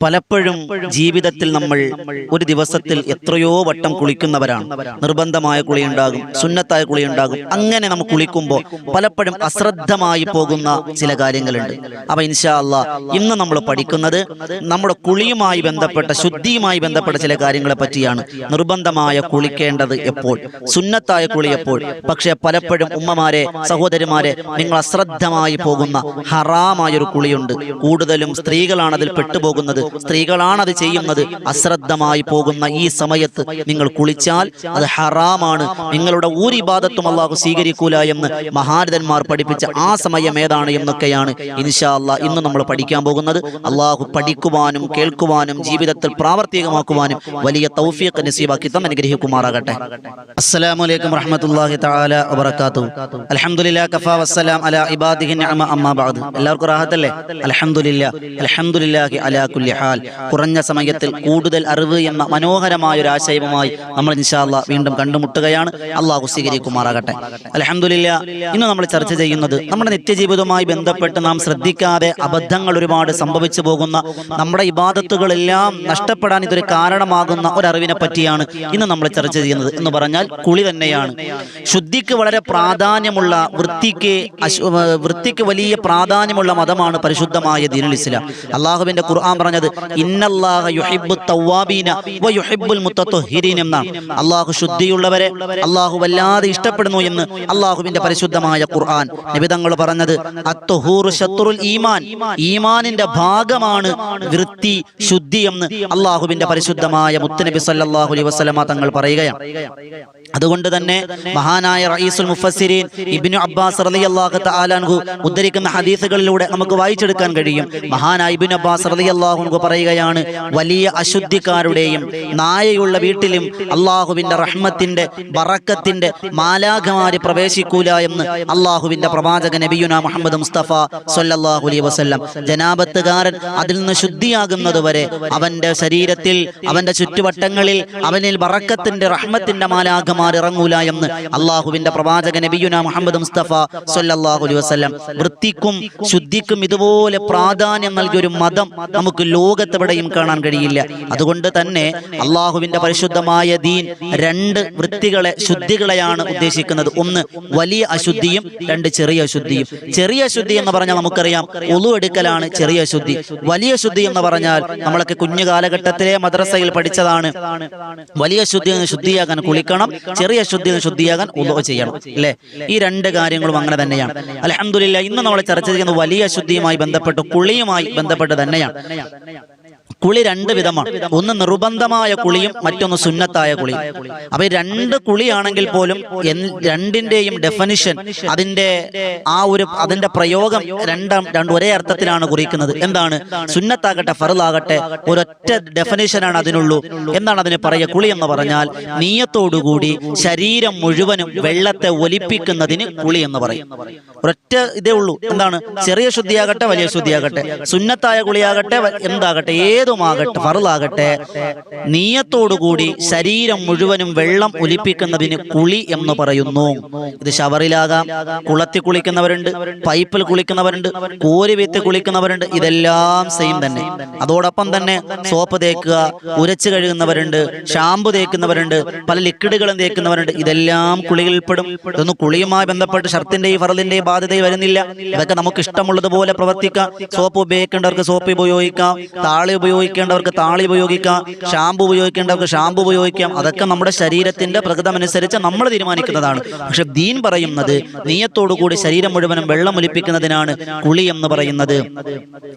പലപ്പോഴും ജീവിതത്തിൽ നമ്മൾ ഒരു ദിവസത്തിൽ എത്രയോ വട്ടം കുളിക്കുന്നവരാണ്. നിർബന്ധമായ കുളിയുണ്ടാകും, സുന്നത്തായ കുളിയുണ്ടാകും. അങ്ങനെ നമ്മൾ കുളിക്കുമ്പോൾ പലപ്പോഴും അശ്രദ്ധമായി പോകുന്ന ചില കാര്യങ്ങളുണ്ട്. അപ്പൊ ഇൻഷാ അല്ലാഹ് ഇന്ന് നമ്മൾ പഠിക്കുന്നത് നമ്മുടെ കുളിയുമായി ബന്ധപ്പെട്ട, ശുദ്ധിയുമായി ബന്ധപ്പെട്ട ചില കാര്യങ്ങളെ പറ്റിയാണ്. നിർബന്ധമായ കുളിക്കേണ്ടത് എപ്പോൾ, സുന്നത്തായ കുളി എപ്പോൾ. പക്ഷെ പലപ്പോഴും ഉമ്മമാരെ, സഹോദരിമാരെ, നിങ്ങൾ അശ്രദ്ധമായി പോകുന്ന ഹറാമായൊരു കുളിയുണ്ട്. കൂടുതലും സ്ത്രീകളാണ് അതിൽ പെട്ടുപോകുന്നത്, സ്ത്രീകളാണ് അത് ചെയ്യുന്നത്. അശ്രദ്ധമായി പോകുന്ന ഈ സമയത്ത് നിങ്ങൾ കുളിച്ചാൽ അത് ഹറാമാണ്. നിങ്ങളുടെ ഒരു ഇബാദത്തും അല്ലാഹു സ്വീകരിക്കൂല എന്ന് മഹാരഥന്മാർ പഠിപ്പിച്ച ആ സമയം ഏതാണ് എന്നൊക്കെയാണ് ഇൻഷാ അല്ലാഹ് ഇന്ന് നമ്മൾ പഠിക്കാൻ പോകുന്നത്. അല്ലാഹു പഠിക്കുവാനും കേൾക്കുവാനും ജീവിതത്തിൽ പ്രാവർത്തികമാക്കുവാനും വലിയ തൗഫീഖ് നസീബാക്കി തന്നെ അനുഗ്രഹിക്കുമാറാകട്ടെ. അസ്സലാമു അലൈക്കും വറഹ്മത്തുള്ളാഹി തആല വബറകാതുഹു. അൽഹംദുലില്ലാഹി കഫാ വസ്സലാം അലാ ഇബാദിഹി നിഅമ അമ്മാ ബഅദ്. എല്ലാവർക്കും റാഹത്തല്ലേ? അൽഹംദുലില്ലാഹി അലാ കുല്ലി ഹാൽ. കുറഞ്ഞ സമയത്തിൽ കൂടുതൽ അറിവ് എന്ന മനോഹരമായ ഒരു ആശയവുമായി നമ്മൾ ഇൻഷാ അല്ലാഹ് വീണ്ടും കണ്ടുമുട്ടുകയാണ്. അല്ലാഹു സ്വീകരിക്കുമാറാകട്ടെ. അൽഹംദുലില്ലാഹ് ഇന്ന് നമ്മൾ ചർച്ച ചെയ്യുന്നത് നമ്മുടെ നിത്യജീവിതവുമായി ബന്ധപ്പെട്ട് നാം ശ്രദ്ധിക്കാതെ അബദ്ധങ്ങൾ ഒരുപാട് സംഭവിച്ചു പോകുന്ന, നമ്മുടെ ഇബാദത്തുകളെല്ലാം നഷ്ടപ്പെടാൻ ഇതൊരു കാരണമാകുന്ന ഒരറിവിനെ പറ്റിയാണ് ഇന്ന് നമ്മൾ ചർച്ച ചെയ്യുന്നത്. എന്ന് പറഞ്ഞാൽ കുളി തന്നെയാണ്. ശുദ്ധിക്ക് വളരെ പ്രാധാന്യമുള്ള, വൃത്തിക്ക് വലിയ പ്രാധാന്യമുള്ള മതമാണ് പരിശുദ്ധമായ ദീനുൽ ഇസ്ലാം. അല്ലാഹുവിന്റെ ഖുർആൻ പറഞ്ഞത് ഇന്നല്ലാഹ യുഹിബ്ബുത് തവ്വാബീന വ യുഹിബ്ബുൽ മുത്തത്വഹിരീൻ എന്നാണ്. അല്ലാഹു ശുദ്ധിയുള്ളവരെ അല്ലാഹു വല്ലാതെ ഇഷ്ടപ്പെടുന്നു എന്ന് അല്ലാഹുവിന്റെ പരിശുദ്ധമായ ഖുർആൻ. നബി തങ്ങൾ പറഞ്ഞത് അത്തുഹൂറു ശത്റുൽ ഈമാൻ, ഈമാനിന്റെ ഭാഗമാണ് വൃത്തി, ശുദ്ധി എന്ന് അല്ലാഹുവിന്റെ പരിശുദ്ധമായ മുത്തുനബി സല്ലല്ലാഹു അലൈഹി വസല്ലമ തങ്ങൾ പറയുകയാണ്. അതുകൊണ്ട് തന്നെ മഹാനായ റഈസുൽ മുഫസ്സിരീൻ ഇബ്നു അബ്ബാസ് റളിയല്ലാഹു തആല അൻഹു ഉദ്ധരിക്കുന്ന ഹദീസുകളിലൂടെ നമുക്ക് വായിച്ചെടുക്കാൻ കഴിയും. മഹാനായ ഇബ്നു അബ്ബാസ് റളിയല്ലാഹു അൻഹു പറയുകയാണ്, വലിയ അശുദ്ധിക്കാരുടെയും നായയുള്ള വീട്ടിലും അല്ലാഹുവിന്റെ റഹ്മത്തിന്റെ, ബറക്കത്തിന്റെ മാലാഖമാര് പ്രവേശിക്കൂല എന്ന് അല്ലാഹുവിന്റെ പ്രവാചക നബിയുനാ മുഹമ്മദ് മുസ്തഫ സ്വല്ലല്ലാഹു അലൈഹി വസല്ലം. ജനാബത്തുകാരൻ അതിൽ നിന്ന് ശുദ്ധിയാകുന്നത് വരെ അവന്റെ ശരീരത്തിൽ, അവന്റെ ചുറ്റുവട്ടങ്ങളിൽ അവനിൽ ബറക്കത്തിന്റെ, റഹ്മത്തിന്റെ മാലാഖമാർ ഇറങ്ങൂല എന്ന് അല്ലാഹുവിന്റെ പ്രവാചക നബിയുനാ മുഹമ്മദ് മുസ്തഫ സ്വല്ലല്ലാഹു അലൈഹി വസല്ലം. വൃത്തിക്കും ശുദ്ധിക്കും ഇതുപോലെ പ്രാധാന്യം നൽകിയ ഒരു മതം നമുക്ക് ലോകത്തെവിടെയും കാണാൻ കഴിയില്ല. അതുകൊണ്ട് തന്നെ അല്ലാഹുവിന്റെ പരിശുദ്ധമായ ദീൻ രണ്ട് വൃത്തികളെ, ശുദ്ധികളെയാണ് ഉദ്ദേശിക്കുന്നത്. ഒന്ന് വലിയ അശുദ്ധിയും, രണ്ട് ചെറിയ അശുദ്ധിയും. ചെറിയ അശുദ്ധി എന്ന് പറഞ്ഞാൽ നമുക്കറിയാം, ഒളു എടുക്കലാണ് ചെറിയ അശുദ്ധി. വലിയ ശുദ്ധി എന്ന് പറഞ്ഞാൽ നമ്മളൊക്കെ കുഞ്ഞു കാലഘട്ടത്തിലെ മദ്രസയിൽ പഠിച്ചതാണ്. വലിയ ശുദ്ധി ശുദ്ധിയാകാൻ കുളിക്കണം, ചെറിയ ശുദ്ധി ശുദ്ധിയാകാൻ ഉളു ചെയ്യണം, അല്ലേ? ഈ രണ്ട് കാര്യങ്ങളും അങ്ങനെ തന്നെയാണ്. അൽഹംദുലില്ലാഹ് ഇന്ന് നമ്മൾ ചർച്ച ചെയ്യുന്നത് വലിയ ശുദ്ധിയുമായി ബന്ധപ്പെട്ട്, കുളിയുമായി ബന്ധപ്പെട്ട് തന്നെയാണ്. കുളി രണ്ട് വിധമാണ്. ഒന്ന് നിർബന്ധമായ കുളിയും മറ്റൊന്ന് സുന്നത്തായ കുളിയും. അപ്പൊ ഈ രണ്ട് കുളിയാണെങ്കിൽ പോലും രണ്ടിന്റെയും ഡെഫിനിഷൻ, അതിന്റെ പ്രയോഗം രണ്ടും ഒരേ അർത്ഥത്തിലാണ് കുറിക്കുന്നത്. എന്താണ്? സുന്നത്താകട്ടെ ഫർളാകട്ടെ ഒരൊറ്റ ഡെഫിനിഷനാണ് അതിനുള്ളൂ. എന്താണ് അതിന് പറയുക? കുളി എന്ന് പറഞ്ഞാൽ നിയ്യത്തോടുകൂടി ശരീരം മുഴുവനും വെള്ളത്തെ ഒലിപ്പിക്കുന്നതിന് കുളി എന്ന് പറയും. ഒരൊറ്റ ഇതേ ഉള്ളൂ. എന്താണ്? ചെറിയ ശുദ്ധിയാകട്ടെ വലിയ ശുദ്ധിയാകട്ടെ, സുന്നത്തായ കുളിയാകട്ടെ, എന്താകട്ടെ, ഏതുമാകട്ടെ, ഫർളാകട്ടെ, നിയ്യത്തോടുകൂടി ശരീരം മുഴുവനും വെള്ളം ഒലിപ്പിക്കുന്നതിന് കുളി എന്ന് പറയുന്നു. ഇത് ഷവറിലാകാം, കുളത്തിൽ കുളിക്കുന്നവരുണ്ട്, പൈപ്പിൽ കുളിക്കുന്നവരുണ്ട്, കോരി വെത്തി കുളിക്കുന്നവരുണ്ട്. ഇതെല്ലാം സെയിം തന്നെ. അതോടൊപ്പം തന്നെ സോപ്പ് തേക്കുക, ഉരച്ച് കഴുകുന്നവരുണ്ട്, ഷാമ്പു തേക്കുന്നവരുണ്ട്, പല ലിക്വിഡുകളും തേക്കുന്നവരുണ്ട്. ഇതെല്ലാം കുളിയിൽപ്പെടും. ഇതൊന്നും കുളിയുമായി ബന്ധപ്പെട്ട് ഷർത്തിന്റെയും ഫർളിന്റെയും ബാധ്യതയും വരുന്നില്ല. ഇതൊക്കെ നമുക്ക് ഇഷ്ടമുള്ളതുപോലെ പ്രവർത്തിക്കാം. സോപ്പ് ഉപയോഗിക്കേണ്ടവർക്ക് സോപ്പ് ഉപയോഗിക്കാം, താളി ഉപയോഗിക്കേണ്ടവർക്ക് താളി ഉപയോഗിക്കാം, ഷാമ്പു ഉപയോഗിക്കേണ്ടവർക്ക് ഷാമ്പു ഉപയോഗിക്കാം. അതൊക്കെ നമ്മുടെ ശരീരത്തിന്റെ പ്രകൃതമനുസരിച്ച് നമ്മൾ തീരുമാനിക്കുന്നതാണ്. പക്ഷെ ദീൻ പറയുന്നത് നിയ്യത്തോടുകൂടി ശരീരം മുഴുവനും വെള്ളം ഒലിപ്പിക്കുന്നതിനാണ് കുളി എന്ന് പറയുന്നത്.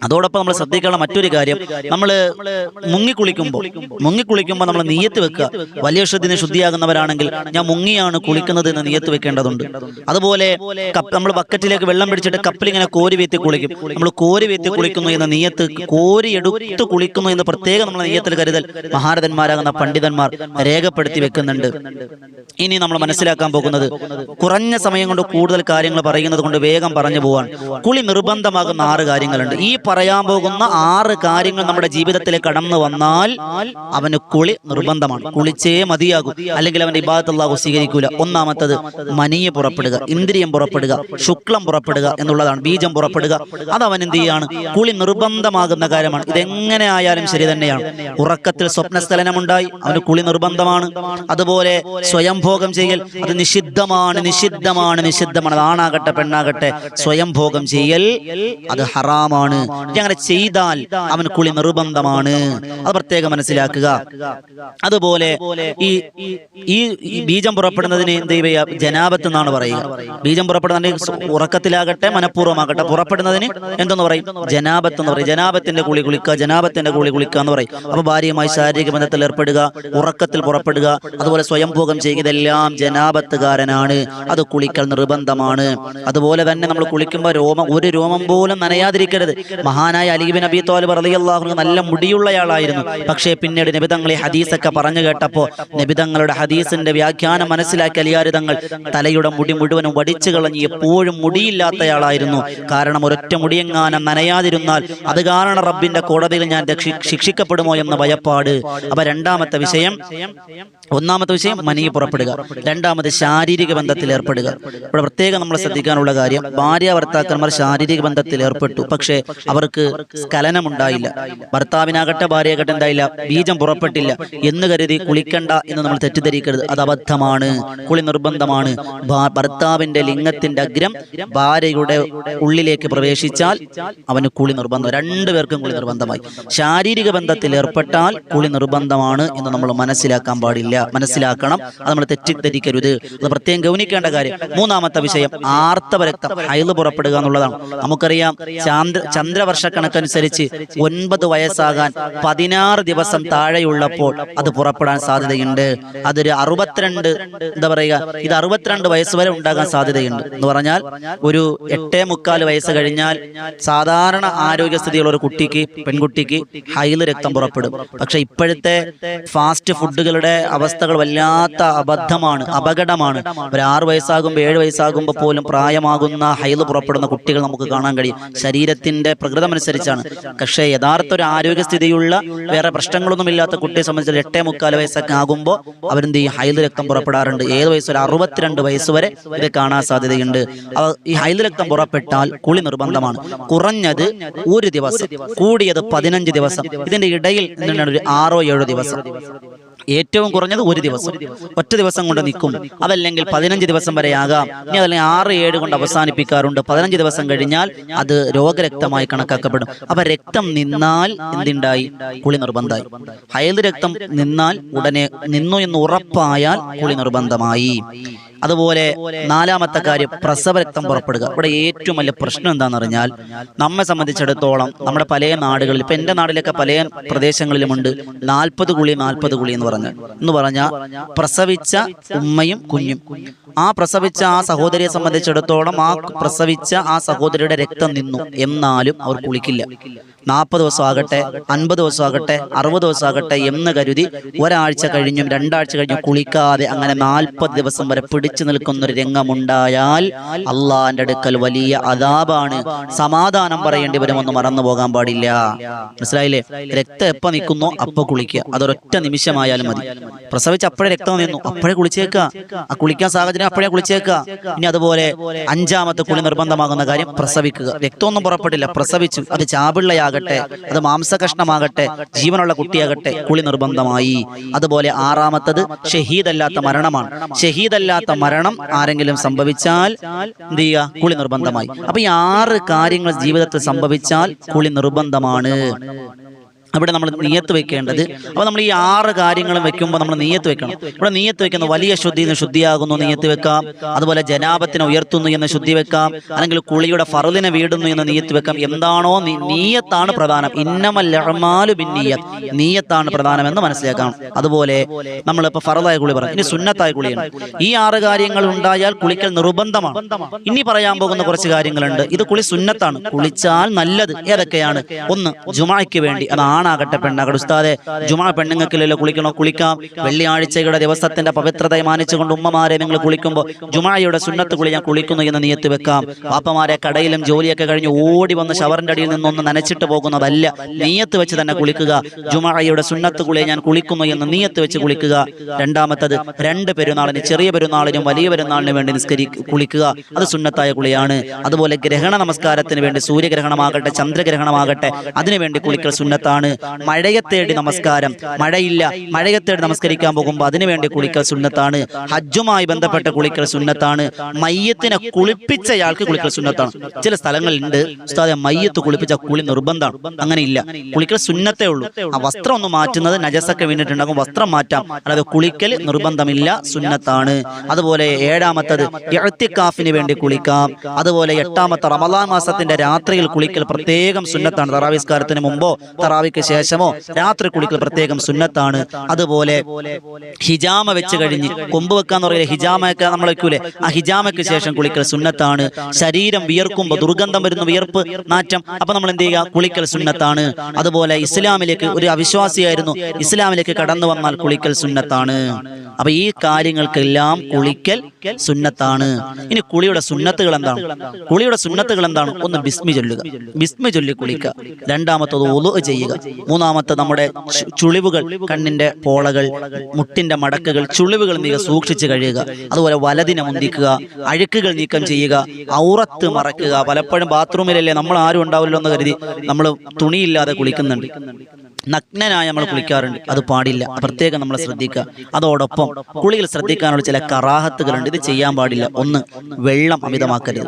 അതോടൊപ്പം നമ്മൾ ശ്രദ്ധിക്കേണ്ട മറ്റൊരു കാര്യം, നമ്മൾ മുങ്ങിക്കുളിക്കുമ്പോൾ നമ്മൾ നിയ്യത്ത് വെക്കുക. വലിയ ശുദ്ധിയാകുന്നവരാണെങ്കിൽ ഞാൻ മുങ്ങിയാണ് കുളിക്കുന്നത് എന്ന് നിയ്യത്ത് വെക്കേണ്ടതുണ്ട്. അതുപോലെ നമ്മൾ ബക്കറ്റിലേക്ക് വെള്ളം പിടിച്ചിട്ട് കപ്പിലിങ്ങനെ കോരി വെത്തി കുളിക്കും. നമ്മൾ കോരി വെത്തി കുളിക്കുന്നു എന്ന നിയ്യത്ത്, കോരി എടുത്ത് കുളിക്കുന്നു എന്ന് പ്രത്യേകം നമ്മൾ നിയ്യത്തിൽ കരുതൽ മഹാരഥന്മാരാകുന്ന പണ്ഡിതന്മാർ രേഖപ്പെടുത്തി വെക്കുന്നുണ്ട്. ഇനി നമ്മൾ മനസ്സിലാക്കാൻ പോകുന്നത്, കുറഞ്ഞ സമയം കൊണ്ട് കൂടുതൽ കാര്യങ്ങൾ പറയുന്നത് കൊണ്ട് വേഗം പറഞ്ഞു പോവാൻ. കുളി നിർബന്ധമാകുന്ന 6 കാര്യങ്ങളുണ്ട്. ഈ പറയാൻ പോകുന്ന 6 കാര്യങ്ങൾ നമ്മുടെ ജീവിതത്തിലേക്ക് കടന്നു വന്നാൽ അവന് കുളി നിർബന്ധമാണ്. കുളിച്ചേ മതിയാകും, അല്ലെങ്കിൽ അവന്റെ ഇബാദത്ത് അല്ലാഹു സ്വീകരിക്കൂല. ഒന്നാമത്തത് മനീയ പുറപ്പെടുക, ഇന്ദ്രിയം പുറപ്പെടുക, ശുക്ലം പുറപ്പെടുക എന്നുള്ളതാണ്. ബീജം പുറപ്പെടുക. അത് അവൻ എന്ത് ചെയ്യാണ്? കുളി നിർബന്ധമാകുന്ന കാര്യമാണ്. ഇതെങ്ങനെ ആയാലും ശരി തന്നെയാണ്. ഉറക്കത്തിൽ സ്വപ്നസ്ഥലനമുണ്ടായി, അവന് കുളി നിർബന്ധമാണ്. അതുപോലെ സ്വയംഭോഗം ചെയ്യൽ അത് നിഷിദ്ധമാണ്. അത് ആണാകട്ടെ പെണ്ണാകട്ടെ, സ്വയംഭോഗം ചെയ്യൽ അത് ഹറാമാണ്. അങ്ങനെ ചെയ്താൽ അവന് കുളി നിർബന്ധമാണ്. അത് പ്രത്യേകം മനസ്സിലാക്കുക. അതുപോലെ ഈ ബീജം പുറപ്പെടുന്നതിന് എന്ത് ചെയ്യുക? ജനാബത്ത് എന്നാണ് പറയുക. ബീജം പുറപ്പെടുന്നതിന് ഉറക്കത്തിലാകട്ടെ മനഃപൂർവ്വമാകട്ടെ പുറപ്പെടുന്നതിന് എന്തെന്ന് പറയും? ജനാബത്ത് എന്ന് പറയും. ജനാബത്തിന്റെ കുളി കുളിക്കുക എന്ന് പറയും. അപ്പൊ ഭാര്യയുമായി ശാരീരിക ബന്ധത്തിൽ ഏർപ്പെടുക, ഉറക്കത്തിൽ പുറപ്പെടുക, അതുപോലെ സ്വയംഭോഗം ചെയ്യുക, ഇതെല്ലാം ജനാബത്തുകാരനാണ്. അത് കുളിക്കൽ നിർബന്ധമാണ്. അതുപോലെ തന്നെ നമ്മൾ കുളിക്കുമ്പോൾ ഒരു രോമം പോലും നനയാതിരിക്കരുത്. മഹാനായ അലി ഇബ്നു അബീ ത്വാലിബ് റളിയല്ലാഹു അൻഹു നല്ല മുടിയുള്ളയാളായിരുന്നു. പക്ഷേ പിന്നീട് നബി തങ്ങൾ ഈ ഹദീസൊക്കെ പറഞ്ഞു കേട്ടപ്പോൾ നബി തങ്ങളുടെ ഹദീസിന്റെ വ്യാഖ്യാനം മനസ്സിലാക്കിയ അലിയാർ തങ്ങൾ തലയുടെ മുടി മുഴുവനും വടിച്ചു കളഞ്ഞ് എപ്പോഴും മുടിയില്ലാത്തയാളായിരുന്നു. കാരണം ഒരൊറ്റ മുടിയെങ്ങാനും നനയാതിരുന്നാൽ അത് കാരണം റബ്ബിന്റെ കോടതിയിൽ ഞാൻ ശിക്ഷിക്കപ്പെടുമോ എന്ന ഭയപ്പാട്. അപ്പൊ ഒന്നാമത്തെ വിഷയം മനി പുറപ്പെടുക, രണ്ടാമത് ശാരീരിക ബന്ധത്തിൽ ഏർപ്പെടുക. ഇവിടെ പ്രത്യേകം നമ്മൾ ശ്രദ്ധിക്കാനുള്ള കാര്യം, ഭാര്യ ഭർത്താക്കന്മാർ ശാരീരിക ബന്ധത്തിൽ ഏർപ്പെട്ടു, പക്ഷേ അവർക്ക് സ്ഖലനമുണ്ടായില്ല. ഭർത്താവിനാകട്ടെ ഭാര്യയാകട്ടെ എന്തായില്ല? ബീജം പുറപ്പെട്ടില്ല എന്ന് കരുതി കുളിക്കണ്ട എന്ന് നമ്മൾ തെറ്റിദ്ധരിക്കരുത്. അത് അബദ്ധമാണ്. കുളി നിർബന്ധമാണ്. ഭർത്താവിന്റെ ലിംഗത്തിന്റെ അഗ്രം ഭാര്യയുടെ ഉള്ളിലേക്ക് പ്രവേശിച്ചാൽ അവന് കുളി നിർബന്ധം. രണ്ടുപേർക്കും കുളി നിർബന്ധമായി. ശാരീരിക ബന്ധത്തിൽ ഏർപ്പെട്ടാൽ കുളി നിർബന്ധമാണ് എന്ന് നമ്മൾ മനസ്സിലാക്കണം. അത് നമ്മൾ തെറ്റിദ്ധരിക്കരുത്. അത് പ്രത്യേകം ഗൗനിക്കേണ്ട കാര്യം. മൂന്നാമത്തെ വിഷയം ആർത്തവരക്തം, ഹൈള് പുറപ്പെടുക എന്നുള്ളതാണ്. നമുക്കറിയാം, ചന്ദ്രവർഷക്കണക്കനുസരിച്ച് 9 വയസ്സാകാൻ 16 ദിവസം താഴെയുള്ളപ്പോൾ അത് പുറപ്പെടാൻ സാധ്യതയുണ്ട്. അതൊരു 62 വയസ്സ് വരെ ഉണ്ടാകാൻ സാധ്യതയുണ്ട്. എന്ന് പറഞ്ഞാൽ ഒരു 8.25 വയസ്സ് കഴിഞ്ഞാൽ സാധാരണ ആരോഗ്യസ്ഥിതിയുള്ള ഒരു പെൺകുട്ടിക്ക് ഹൈള് രക്തം പുറപ്പെടും. പക്ഷെ ഇപ്പോഴത്തെ ഫാസ്റ്റ് ഫുഡുകളുടെ അവസ്ഥകൾ വല്ലാത്ത അപകടമാണ്. ഒരു 6 വയസ്സാകുമ്പോൾ 7 വയസ്സാകുമ്പോൾ പോലും പ്രായമാകുന്ന ഹൈള് പുറപ്പെടുന്ന കുട്ടികൾ നമുക്ക് കാണാൻ കഴിയും. ശരീരത്തിന്റെ പ്രകൃതമനുസരിച്ചാണ്. പക്ഷേ യഥാർത്ഥ ഒരു ആരോഗ്യസ്ഥിതിയുള്ള വേറെ പ്രശ്നങ്ങളൊന്നുമില്ലാത്ത കുട്ടിയെ സംബന്ധിച്ച് 8.25 വയസ്സൊക്കെ ആകുമ്പോൾ അവരെന്ത് ചെയ്യും? ഹൈള് രക്തം പുറപ്പെടാറുണ്ട്. ഏത് വയസ്സ്? ഒരു 62 വയസ്സ് വരെ ഇത് കാണാൻ സാധ്യതയുണ്ട്. ഈ ഹൈള് രക്തം പുറപ്പെട്ടാൽ കുളി നിർബന്ധമാണ്. കുറഞ്ഞത് 1 ദിവസം, കൂടിയത് 15 ദിവസം. ഇതിന്റെ ഇടയിൽ എന്താണ്? ഒരു 6-7 ദിവസം. ഏറ്റവും കുറഞ്ഞത് 1 ദിവസം, ഒറ്റ ദിവസം കൊണ്ട് നിൽക്കും. അതല്ലെങ്കിൽ 15 ദിവസം വരെ ആകാം. ഇനി അതല്ലെങ്കിൽ 6-7 കൊണ്ട് അവസാനിപ്പിക്കാറുണ്ട്. 15 ദിവസം കഴിഞ്ഞാൽ അത് രോഗരക്തമായി കണക്കാക്കപ്പെടും. അപ്പൊ രക്തം നിന്നാൽ എന്തുണ്ടായി? കുളി നിർബന്ധമായി. ഹൈള് രക്തം നിന്നാൽ ഉടനെ നിന്നു എന്ന് ഉറപ്പായാൽ കുളി നിർബന്ധമായി. അതുപോലെ നാലാമത്തെ കാര്യം പ്രസവരക്തം പുറപ്പെടുക. ഇവിടെ ഏറ്റവും വലിയ പ്രശ്നം എന്താണെന്ന് പറഞ്ഞാൽ, നമ്മെ സംബന്ധിച്ചിടത്തോളം നമ്മുടെ പല നാടുകളിൽ, ഇപ്പൊ എന്റെ നാട്ടിലൊക്കെ പല പ്രദേശങ്ങളിലുമുണ്ട് 40 കുളി എന്ന് പറഞ്ഞാൽ പ്രസവിച്ച ഉമ്മയും കുഞ്ഞും. ആ പ്രസവിച്ച ആ സഹോദരിയെ സംബന്ധിച്ചിടത്തോളം പ്രസവിച്ച ആ സഹോദരിയുടെ രക്തം നിന്നു, എന്നാലും അവർ കുളിക്കില്ല. 40 ദിവസം ആകട്ടെ, 50 ദിവസം ആകട്ടെ, 60 ദിവസം ആകട്ടെ എന്ന് കരുതി ഒരാഴ്ച കഴിഞ്ഞും 2 ആഴ്ച കഴിഞ്ഞും കുളിക്കാതെ അങ്ങനെ 40 ദിവസം വരെ പിടിച്ചു നിൽക്കുന്നൊരു രംഗമുണ്ടായാൽ അള്ളാന്റെ അടുക്കൽ വലിയ അദാബാണ്. സമാധാനം പറയേണ്ടി വരുമെന്ന് മറന്നു പോകാൻ പാടില്ല. മനസ്സിലായില്ലേ? രക്തം എപ്പോ നിൽക്കുന്നോ അപ്പൊ കുളിക്കുക. അതൊരൊറ്റ നിമിഷമായാലും മതി. പ്രസവിച്ച് അപ്പോഴേ രക്തം നിന്നു, അപ്പോഴേ കുളിച്ചേക്കുക. ആ കുളിക്കാൻ സാഹചര്യം അപ്പോഴേ കുളിച്ചേക്കുക. ഇനി അതുപോലെ 5ാമത്തെ കുളി നിർബന്ധമാകുന്ന കാര്യം പ്രസവിക്കുക. രക്തമൊന്നും പുറപ്പെട്ടില്ല, പ്രസവിച്ചു. അത് ചാപിള്ളയാകട്ടെ, അത് മാംസകഷ്ണമാകട്ടെ, ജീവനുള്ള കുട്ടിയാകട്ടെ, കുളി നിർബന്ധമായി. അതുപോലെ 6ാമത്തത് ഷഹീദല്ലാത്ത മരണമാണ്. ഷഹീദല്ലാത്ത മരണം ആരെങ്കിലും സംഭവിച്ചാൽ എന്ത് ചെയ്യുക? കുളി നിർബന്ധമായി. അപ്പൊ ഈ 6 കാര്യങ്ങൾ ജീവിതത്തിൽ സംഭവിച്ചാൽ കുളി നിർബന്ധമാണ്. അവിടെ നമ്മൾ നിയ്യത്ത് വെക്കേണ്ടത്. അപ്പോൾ നമ്മൾ ഈ 6 കാര്യങ്ങളും വെക്കുമ്പോൾ നമ്മൾ നിയ്യത്ത് വെക്കണം. ഇവിടെ നിയ്യത്ത് വെക്കുന്ന വലിയ ശുദ്ധിയാകുന്നു നിയ്യത്ത് വെക്കാം. അതുപോലെ ജനാബത്തിനെ ഉയർത്തുന്നു എന്ന് ശുദ്ധി വെക്കാം. അല്ലെങ്കിൽ കുളിയുടെ ഫർദിനെ വീടുന്നു എന്ന് നിയ്യത്ത് വെക്കാം. എന്താണോ നിയ്യത്താണ് പ്രധാനം. ഇന്നമൽ അഅ്മാലു ബിന്നിയ്യത്ത്, നിയ്യത്താണ് പ്രധാനമെന്ന് മനസ്സിലാക്കാം. അതുപോലെ നമ്മളിപ്പോൾ ഫർദായ കുളി പറഞ്ഞു, ഇനി സുന്നത്തായ കുളിയാണ്. ഈ 6 കാര്യങ്ങൾ ഉണ്ടായാൽ കുളിക്കൽ നിർബന്ധമാണ്. ഇനി പറയാൻ പോകുന്ന കുറച്ച് കാര്യങ്ങളുണ്ട്. ഇത് കുളി സുന്നത്താണ്, കുളിച്ചാൽ നല്ലത്. ഏതൊക്കെയാണ്? 1, ജുമായ്ക്ക് വേണ്ടി. അത് ആണാകട്ടെ പെണ്ണാകട്ടെ. ഉസ്താദെ, ജുമാ പെണ്ണുങ്ങൾക്കില്ലല്ലോ, കുളിക്കാം. വെള്ളിയാഴ്ചയുടെ ദിവസത്തിന്റെ പവിത്രതയെ മാനിച്ചുകൊണ്ട് ഉമ്മമാരെ നിങ്ങൾ കുളിക്കുമ്പോൾ ജുമായുടെ സുന്നത്ത് കുളി ഞാൻ കുളിക്കുന്നു എന്ന് നിയ്യത്ത് വെക്കാം. പാപ്പമാരെ കടയിലും ജോലിയൊക്കെ കഴിഞ്ഞ് ഓടി വന്ന് ഷവറിന്റെ അടിയിൽ നിന്നൊന്ന് നനച്ചിട്ട് പോകുന്നതല്ല, നിയ്യത്ത് വെച്ച് തന്നെ കുളിക്കുക. ജുമായുടെ സുന്നത്ത് കുളിയെ ഞാൻ കുളിക്കുന്നു എന്ന് നിയ്യത്ത് വെച്ച് കുളിക്കുക. 2ാമത്തത് 2 പെരുന്നാളിന്, ചെറിയ പെരുന്നാളിനും വലിയ പെരുന്നാളിനും വേണ്ടി കുളിക്കുക. അത് സുന്നത്തായ കുളിയാണ്. അതുപോലെ ഗ്രഹണ നമസ്കാരത്തിന് വേണ്ടി, സൂര്യഗ്രഹണമാകട്ടെ ചന്ദ്രഗ്രഹണമാകട്ടെ, അതിനുവേണ്ടി കുളിക്കൽ സുന്നത്താണ്. മഴയെ തേടി നമസ്കാരം, മഴയില്ല, മഴയെ തേടി നമസ്കരിക്കാൻ പോകുമ്പോൾ അതിനുവേണ്ടി കുളിക്കൽ സുന്നത്താണ്. ഹജ്ജുമായി ബന്ധപ്പെട്ട കുളിക്കൽ സുന്നത്താണ്. മയ്യത്തിനെ കുളിപ്പിച്ചയാൾക്ക് കുളിക്കൽ സുന്നത്താണ്. ചില സ്ഥലങ്ങളുണ്ട് ഉസ്താദെ മയ്യത്ത് കുളിപ്പിച്ച കുളി നിർബന്ധമാണ്. അങ്ങനെയില്ല, കുളിക്കൽ സുന്നത്തേ ഉള്ളൂ. ആ വസ്ത്രം ഒന്ന് മാറ്റുന്നത് നജസൊക്കെ വീണിട്ടുണ്ടാകും, വസ്ത്രം മാറ്റാം, അല്ലാതെ കുളിക്കൽ നിർബന്ധമില്ല, സുന്നത്താണ്. അതുപോലെ ഏഴാമത്തത് ഇഅ്തികാഫിന് വേണ്ടി കുളിക്കാം. അതുപോലെ എട്ടാമത്തെ റമളാൻ മാസത്തിന്റെ രാത്രിയിൽ കുളിക്കൽ പ്രത്യേകം സുന്നത്താണ്. തറാവീസ്കാരത്തിന് മുമ്പോ തറാവിക്ക് ശേഷമോ രാത്രി കുളിക്കൽ പ്രത്യേകം സുന്നത്താണ്. അതുപോലെ ഹിജാമ വെച്ച് കഴിഞ്ഞ് കൊമ്പ് വെക്കാന്ന് പറയുന്നത് ഹിജാമയൊക്കെ നമ്മൾ വെക്കൂലേ, ആ ഹിജാമയ്ക്ക് ശേഷം കുളിക്കൽ സുന്നത്താണ്. ശരീരം വിയർക്കുമ്പോൾ ദുർഗന്ധം വരുന്ന വിയർപ്പ് നാറ്റം, അപ്പൊ നമ്മൾ എന്ത് ചെയ്യുക, കുളിക്കൽ സുന്നത്താണ്. അതുപോലെ ഇസ്ലാമിലേക്ക് ഒരു അവിശ്വാസിയായിരുന്നു, ഇസ്ലാമിലേക്ക് കടന്നു വന്നാൽ കുളിക്കൽ സുന്നത്താണ്. അപ്പൊ ഈ കാര്യങ്ങൾക്കെല്ലാം കുളിക്കൽ സുന്നത്താണ്. ഇനി കുളിയുടെ സുന്നത്തുകൾ എന്താണ്? കുളിയുടെ സുന്നത്തുകൾ എന്താണ്? ഒന്ന് ബിസ്മി ചൊല്ലുക, ബിസ്മി ചൊല്ലി കുളിക്കുക. രണ്ടാമത്തത് വുളു ചെയ്യുക. മൂന്നാമത്തെ നമ്മുടെ ചുളിവുകൾ, കണ്ണിന്റെ പോളകൾ, മുട്ടിന്റെ മടക്കുകൾ, ചുളിവുകൾ സൂക്ഷിച്ച് കഴിയുക. അതുപോലെ വലതിനെ മുന്തിക്കുക, അഴുക്കുകൾ നീക്കം ചെയ്യുക, ഔറത്ത് മറക്കുക. പലപ്പോഴും ബാത്റൂമിലല്ലേ, നമ്മൾ ആരും ഉണ്ടാവില്ലോ എന്ന് കരുതി നമ്മൾ തുണിയില്ലാതെ കുളിക്കുന്നുണ്ട്, നഗ്നനായി നമ്മൾ കുളിക്കാറുണ്ട്. അത് പാടില്ല, പ്രത്യേകം നമ്മൾ ശ്രദ്ധിക്കുക. അതോടൊപ്പം കുളിയിൽ ശ്രദ്ധിക്കാനുള്ള ചില കറാഹത്തുകളുണ്ട്, ഇത് ചെയ്യാൻ പാടില്ല. ഒന്ന്, വെള്ളം അമിതമാക്കരുത്.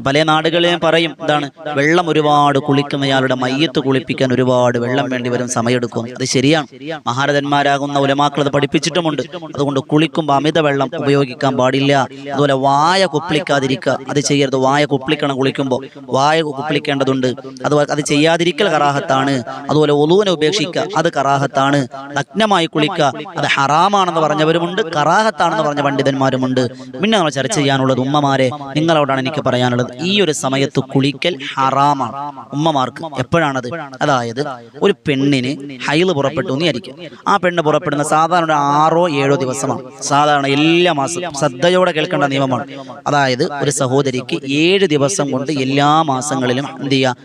പല നാടുകളിലും പറയും എന്താണ്, വെള്ളം ഒരുപാട് കുളിക്കുന്നയാളുടെ മയ്യത്ത് കുളിപ്പിക്കാൻ ഒരുപാട് വെള്ളം വേണ്ടി വരും, സമയമെടുക്കും. അത് ശരിയാണ്, മഹാരഥന്മാരാകുന്ന ഉലമാക്കൾ അത് പഠിപ്പിച്ചിട്ടുമുണ്ട്. അതുകൊണ്ട് കുളിക്കുമ്പോൾ അമിത വെള്ളം ഉപയോഗിക്കാൻ പാടില്ല. അതുപോലെ വായ കുപ്പിളിക്കാതിരിക്കുക, അത് ചെയ്യരുത്. വായ കുപ്പിളിക്കണം, കുളിക്കുമ്പോൾ വായ കുപ്പിളിക്കേണ്ടതുണ്ട്. അതുപോലെ അത് ചെയ്യാതിരിക്കൽ കറാഹത്താണ്. അതുപോലെ ഒളുവിനെ ഉപേക്ഷിക്കുക, അത് കറാഹത്താണ്. നഗ്നമായി കുളിക്കുക, അത് ഹറാമാണെന്ന് പറഞ്ഞവരുമുണ്ട്, കറാഹത്താണെന്ന് പറഞ്ഞ പണ്ഡിതന്മാരുമുണ്ട്. പിന്നെ നമ്മൾ ചർച്ച ചെയ്യാനുള്ളത് ഉമ്മമാരെ, നിങ്ങളോടാണ് എനിക്ക് പറയാനുള്ളത്. ഈ ഒരു സമയത്ത് കുളിക്കൽ ഹറാമാണ് ഉമ്മമാർക്ക്. എപ്പോഴാണത്? അതായത് ഒരു പെണ്ണിന് ഹൈള് പുറപ്പെട്ടു എന്ന് വിചാരിക്കുക. ആ പെണ്ണ് പുറപ്പെടുന്ന സാധാരണ 6 or 7 ദിവസമാണ്. സാധാരണ എല്ലാ മാസവും ശ്രദ്ധയോടെ കേൾക്കേണ്ട നിയമമാണ്. അതായത് ഒരു സഹോദരിക്ക് 7 ദിവസം കൊണ്ട് എല്ലാ മാസങ്ങളിലും എന്ത് ചെയ്യുക,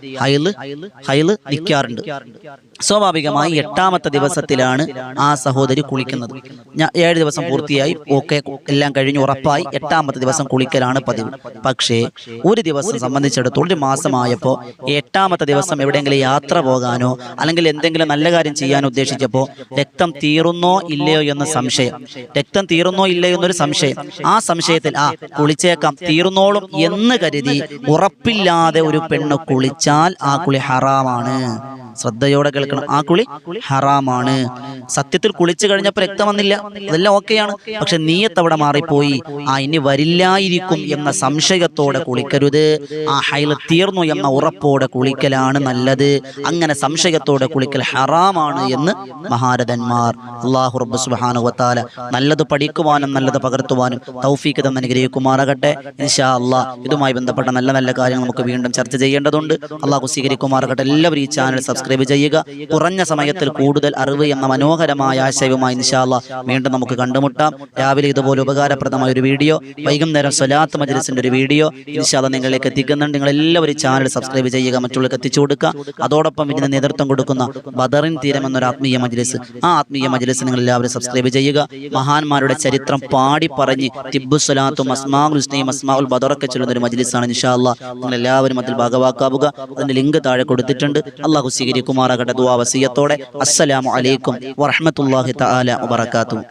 ഹൈള് നിൽക്കാറുണ്ട്. സ്വാഭാവികമായി 8ാമത്തെ ദിവസത്തിലാണ് ആ സഹോദരി കുളിക്കുന്നത്. 7 ദിവസം പൂർത്തിയായി, ഓക്കെ, എല്ലാം കഴിഞ്ഞ് ഉറപ്പായി 8ാമത്തെ ദിവസം കുളിക്കലാണ് പതിവ്. പക്ഷേ ഒരു ദിവസം സംബന്ധിച്ചിടത്തോളം ഒരു മാസമായപ്പോൾ 8ാമത്തെ ദിവസം എവിടെയെങ്കിലും യാത്ര പോകാനോ അല്ലെങ്കിൽ എന്തെങ്കിലും നല്ല കാര്യം ചെയ്യാനോ ഉദ്ദേശിച്ചപ്പോൾ രക്തം തീർന്നോ ഇല്ലയോ എന്ന സംശയം, രക്തം തീർന്നോ ഇല്ലയോ എന്നൊരു സംശയം, ആ സംശയത്തിൽ കുളിച്ചേക്കാം, തീർന്നോളും എന്ന് കരുതി ഉറപ്പില്ലാതെ ഒരു പെണ്ണ് കുളിച്ചാൽ ആ കുളി ഹറാമാണ്. ശ്രദ്ധയോടെ കേൾക്കണം, ആ കുളി ഹറാമാണ്. സത്യത്തിൽ കുളിച്ചു കഴിഞ്ഞപ്പോൾ രക്തം വന്നില്ല, അതെല്ലാം ഓക്കെയാണ്. പക്ഷെ നീയത്ത് അവിടെ മാറിപ്പോയി. ഇനി വരില്ലായിരിക്കും എന്ന സംശയത്തോടെ കുളിക്കരുത്. ആ ഹൈല് തീർന്നു എന്ന ഉറപ്പോടെ കുളിക്കലാണ് നല്ലത്. അങ്ങനെ സംശയത്തോടെ കുളിക്കൽ ഹറാമാണ് എന്ന് മഹാരഥന്മാർ. അല്ലാഹു റബ്ബ് സുബ്ഹാനഹു വ തആല നല്ലത് പഠിക്കുവാനും നല്ലത് പകർത്തുവാനും തൗഫീഖ് തന്ന് അനുഗ്രഹിക്കുമാറാകട്ടെ. ഇൻഷാ അല്ലാഹ് ഇതുമായി ബന്ധപ്പെട്ട നല്ല നല്ല കാര്യങ്ങൾ നമുക്ക് വീണ്ടും ചർച്ച ചെയ്യേണ്ടതുണ്ട്. അല്ലാഹു സ്വീകരിക്കുമാറാകട്ടെ. എല്ലാവരും ഈ ചാനൽ സബ്സ്ക്രൈബ് ചെയ്യുക. കുറഞ്ഞ സമയത്തിൽ കൂടുതൽ അറിവ് എന്ന മനോഹരമായ ആശയവുമായി ഇൻഷാ അല്ലാഹ് വീണ്ടും നമുക്ക് കണ്ടുമുട്ടാം. രാവിലെ ഇതുപോലെ ഉപകാരപ്രദമായ ഒരു വീഡിയോ, വൈകുന്നേരം സ്വലാത്ത് മജ്ലിസിന്റെ ഒരു വീഡിയോ ഇൻഷാ അല്ലാഹ് നിങ്ങളിലേക്ക് എത്തിക്കുന്നുണ്ട്. നിങ്ങൾ എല്ലാവരും ചാനൽ സബ്സ്ക്രൈബ് ചെയ്യുക, മറ്റുള്ളവർക്ക് എത്തിച്ചു കൊടുക്കുക. അതോടൊപ്പം ഇതിന് നേതൃത്വം കൊടുക്കുന്ന ബദറിൻ തീരം എന്നൊരു ആത്മീയ മജ്ലിസ്, ആ ആത്മീയ മജ്ലിസ് നിങ്ങൾ എല്ലാവരും സബ്സ്ക്രൈബ് ചെയ്യുക. മഹാന്മാരുടെ ചരിത്രം പാടി പറഞ്ഞ് തിബ്ബുസ്സലാത്തും അസ്മാഉൽ ഹുസ്നയും അസ്മാഉൽ ബദറൊക്കെ ചൊല്ലുന്ന ഒരു മജ്ലിസാണ്. ഇൻഷാ അല്ലാഹ് നിങ്ങൾ എല്ലാവരും അതിൽ ഭാഗവാക്കാവുക. അതിന്റെ ലിങ്ക് താഴെ കൊടുത്തിട്ടുണ്ട്. അല്ലാഹു സ്വീകരിക്കുമാറാകട്ടെ. ദുആ വസിയത്തോടെ അസ്സലാമു അലൈക്കും വറഹ്മത്തുള്ളാഹി തആല വബറകാതുഹു.